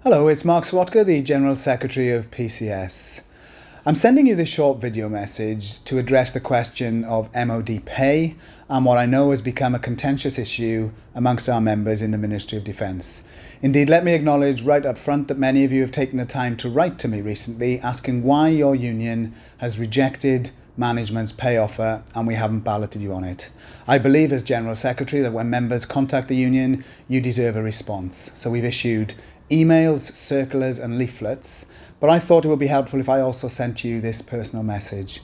Hello, it's Mark Serwotka, the General Secretary of PCS. I'm sending you this short video message to address the question of MoD pay and what I know has become a contentious issue amongst our members in the Ministry of Defence. Indeed, let me acknowledge right up front that many of you have taken the time to write to me recently asking why your union has rejected management's pay offer and we haven't balloted you on it. I believe as General Secretary that when members contact the union, you deserve a response. So we've issued emails, circulars and leaflets, but I thought it would be helpful if I also sent you this personal message.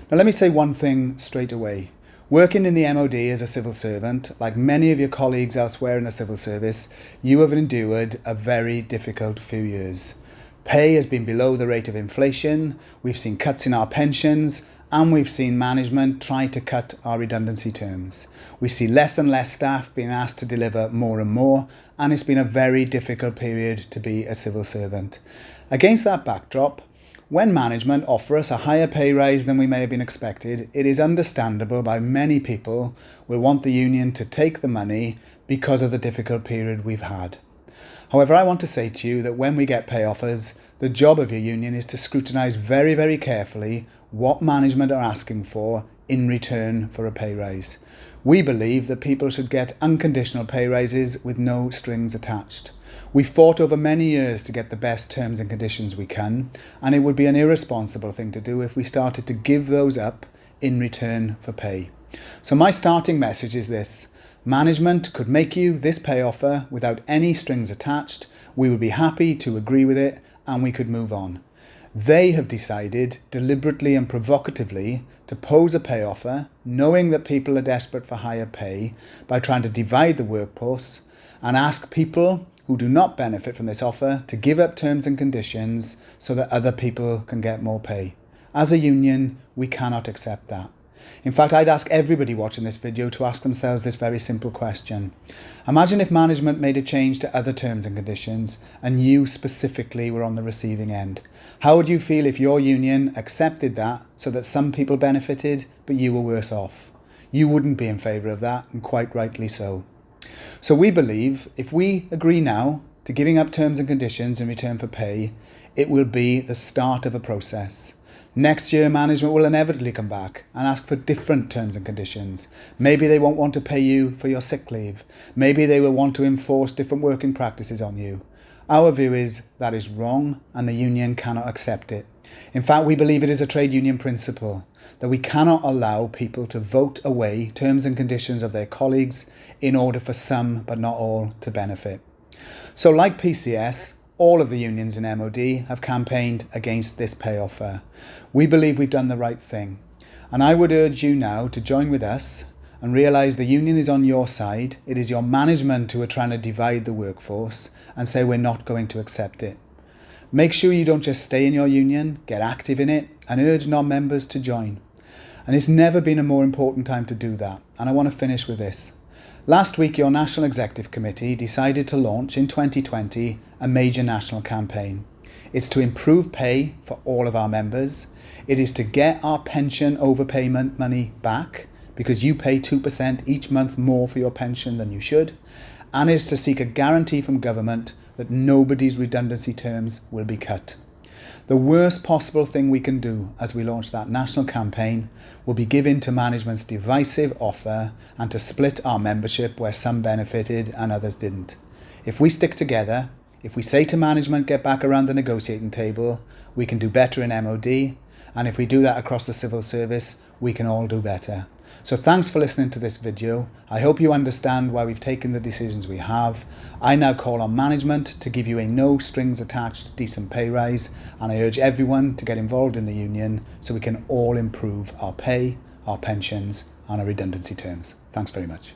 Now let me say one thing straight away. Working in the MoD as a civil servant, like many of your colleagues elsewhere in the civil service, you have endured a very difficult few years. Pay has been below the rate of inflation, we've seen cuts in our pensions, and we've seen management try to cut our redundancy terms. We see less and less staff being asked to deliver more and more, and it's been a very difficult period to be a civil servant. Against that backdrop, when management offer us a higher pay rise than we may have been expected, it is understandable by many people will want the union to take the money because of the difficult period we've had. However, I want to say to you that when we get pay offers, the job of your union is to scrutinise very, very carefully what management are asking for in return for a pay rise. We believe that people should get unconditional pay rises with no strings attached. We fought over many years to get the best terms and conditions we can, and it would be an irresponsible thing to do if we started to give those up in return for pay. So my starting message is this. Management could make you this pay offer without any strings attached. We would be happy to agree with it and we could move on. They have decided deliberately and provocatively to pose a pay offer, knowing that people are desperate for higher pay, by trying to divide the workforce and ask people who do not benefit from this offer to give up terms and conditions so that other people can get more pay. As a union, we cannot accept that. In fact, I'd ask everybody watching this video to ask themselves this very simple question. Imagine if management made a change to other terms and conditions and you specifically were on the receiving end. How would you feel if your union accepted that so that some people benefited but you were worse off? You wouldn't be in favour of that, and quite rightly so. So we believe if we agree now to giving up terms and conditions in return for pay, it will be the start of a process. Next year, management will inevitably come back and ask for different terms and conditions. Maybe they won't want to pay you for your sick leave. Maybe they will want to enforce different working practices on you. Our view is that is wrong and the union cannot accept it. In fact, we believe it is a trade union principle that we cannot allow people to vote away terms and conditions of their colleagues in order for some but not all to benefit. So like PCS, all of the unions in MoD have campaigned against this pay offer. We believe we've done the right thing. And I would urge you now to join with us and realise the union is on your side. It is your management who are trying to divide the workforce and say we're not going to accept it. Make sure you don't just stay in your union, get active in it and urge non-members to join. And it's never been a more important time to do that. And I want to finish with this. Last week, your National Executive Committee decided to launch in 2020 a major national campaign. It's to improve pay for all of our members. It is to get our pension overpayment money back because you pay 2% each month more for your pension than you should. And it's to seek a guarantee from government that nobody's redundancy terms will be cut. The worst possible thing we can do as we launch that national campaign will be give in to management's divisive offer and to split our membership where some benefited and others didn't. If we stick together, if we say to management get back around the negotiating table, we can do better in MoD, and if we do that across the civil service, we can all do better. So thanks for listening to this video. I hope you understand why we've taken the decisions we have. I now call on management to give you a no strings attached decent pay rise, and I urge everyone to get involved in the union so we can all improve our pay, our pensions and our redundancy terms. Thanks very much.